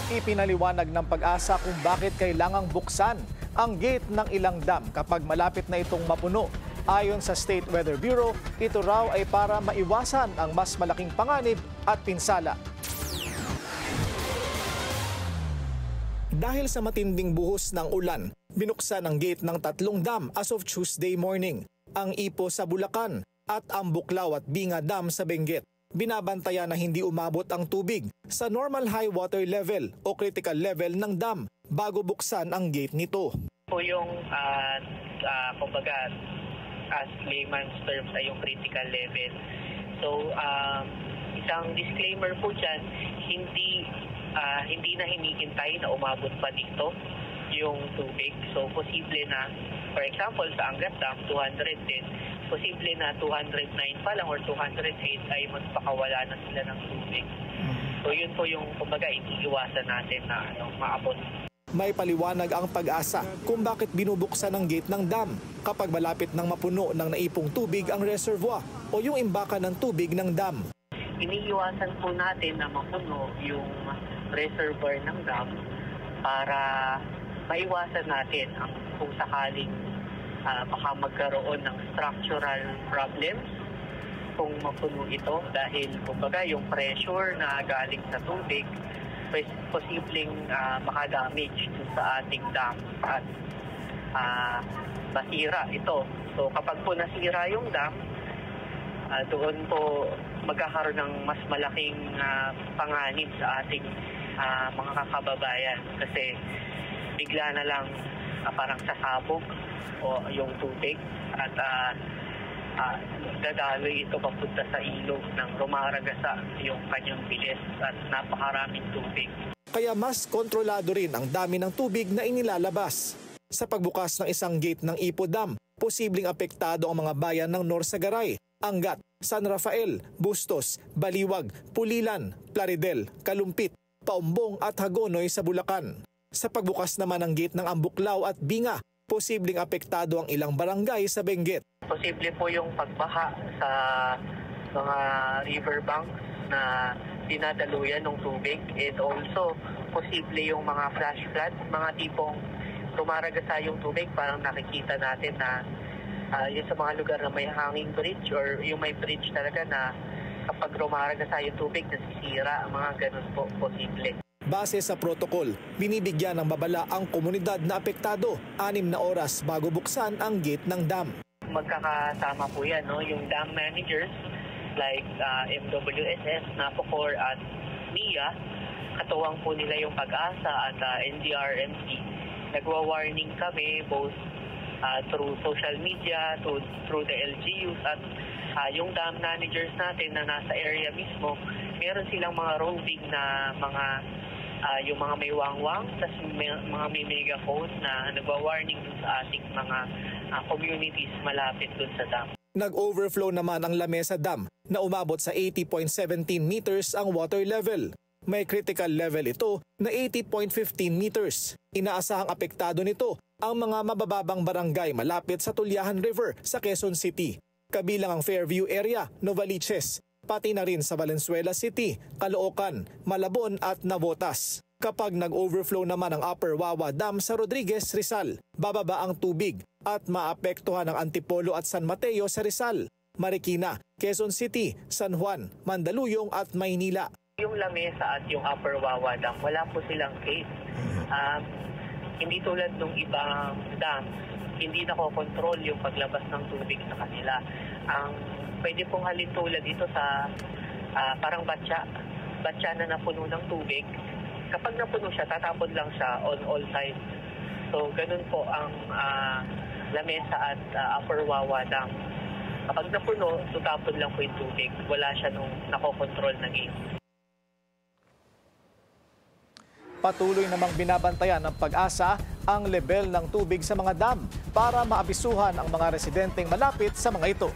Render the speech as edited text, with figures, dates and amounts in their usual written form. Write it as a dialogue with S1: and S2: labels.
S1: Ipinaliwanag ng Pag-asa kung bakit kailangang buksan ang gate ng ilang dam kapag malapit na itong mapuno. Ayon sa State Weather Bureau, ito raw ay para maiwasan ang mas malaking panganib at pinsala. Dahil sa matinding buhos ng ulan, binuksan ang gate ng 3 dam as of Tuesday morning, ang Ipo sa Bulacan at ang Buklaw at Binga Dam sa Benguet. Binabantayan na hindi umabot ang tubig sa normal high water level o critical level ng dam bago buksan ang gate nito.
S2: Po yung kumbaga as layman's terms ay yung critical level. So isang disclaimer po dyan, hindi na hinihintay na umabot pa dito yung tubig. So posible na, for example sa Angat Dam 210, posible na 209 pa lang or 208 ay magpakawala na sila ng tubig. So yun po yung kumbaga iniiwasan natin na maabot.
S1: May paliwanag ang Pag-asa kung bakit binubuksan ang gate ng dam kapag malapit ng mapuno ng naipong tubig ang reservoir o yung imbakan ng tubig ng dam.
S2: Iniiwasan po natin na mapuno yung reservoir ng dam para maiwasan natin ang kung sakaling baka magkaroon ng structural problems kung mapuno ito dahil kumbaga yung pressure na galing sa tubig posibleng makadamage sa ating dam at masira ito. So kapag po nasira yung dam, doon po magkakaroon ng mas malaking panganib sa ating mga kababayan kasi bigla na lang parang sasabog o yung tubig at dadaloy ito papunta sa ilog ng rumaragasa yung kanyang bilis at napakaraming tubig.
S1: Kaya mas kontrolado rin ang dami ng tubig na inilalabas. Sa pagbukas ng isang gate ng Ipo Dam, posibleng apektado ang mga bayan ng Norsagaray, Angat, San Rafael, Bustos, Baliwag, Pulilan, Plaridel, Kalumpit, Paumbong at Hagonoy sa Bulacan. Sa pagbukas naman ng gate ng Ambuklaw at Binga, posibleng apektado ang ilang barangay sa Benguet.
S2: Posible po yung pagbaha sa mga riverbanks na dinadaluyan ng tubig and also posible yung mga flash flood, mga tipong tumaragasa yung tubig, parang nakikita natin na yung sa mga lugar na may hanging bridge or yung may bridge talaga na kapag rumaragasa yung tubig nasisira, mga ganun po posible.
S1: Base sa protocol, binibigyan ng babala ang komunidad na apektado 6 na oras bago buksan ang gate ng dam.
S2: Magkakasama po yan, no? Yung dam managers like MWSS, NAPOCOR at NIA, katuwang po nila yung Pag-asa at NDRMC. Nagwa-warning kami both through social media, through the LGUs at yung dam managers natin na nasa area mismo, meron silang mga roving na mga yung mga may wangwang, tas mga may megaphone na nagwa-warning dun sa ating mga communities malapit dun sa dam.
S1: Nag-overflow naman ang Lamesa Dam na umabot sa 80.17 meters ang water level. May critical level ito na 80.15 meters. Inaasahang apektado nito ang mga mabababang barangay malapit sa Tulyahan River sa Quezon City. Kabilang ang Fairview area, Novaliches, pati na rin sa Valenzuela City, Caloocan, Malabon at Navotas. Kapag nag-overflow naman ang Upper Wawa Dam sa Rodriguez, Rizal, bababa ang tubig at maapektuhan ang Antipolo at San Mateo sa Rizal, Marikina, Quezon City, San Juan, Mandaluyong at Maynila.
S2: Yung Lamesa at yung Upper Wawa Dam, wala po silang gate. Hindi tulad ng ibang dam, hindi nakokontrol yung paglabas ng tubig sa kanila. Ang pwede pong halintulad dito sa parang batya na napuno ng tubig. Kapag napuno siya, tatapon lang siya on all sides. So, ganun po ang Lamesa at Upper Wawa Dam. Kapag napuno, tutapon lang po yung tubig. Wala siya nung nakokontrol na gate.
S1: Patuloy namang binabantayan ng Pag-asa ang level ng tubig sa mga dam para maabisuhan ang mga residenteng malapit sa mga ito.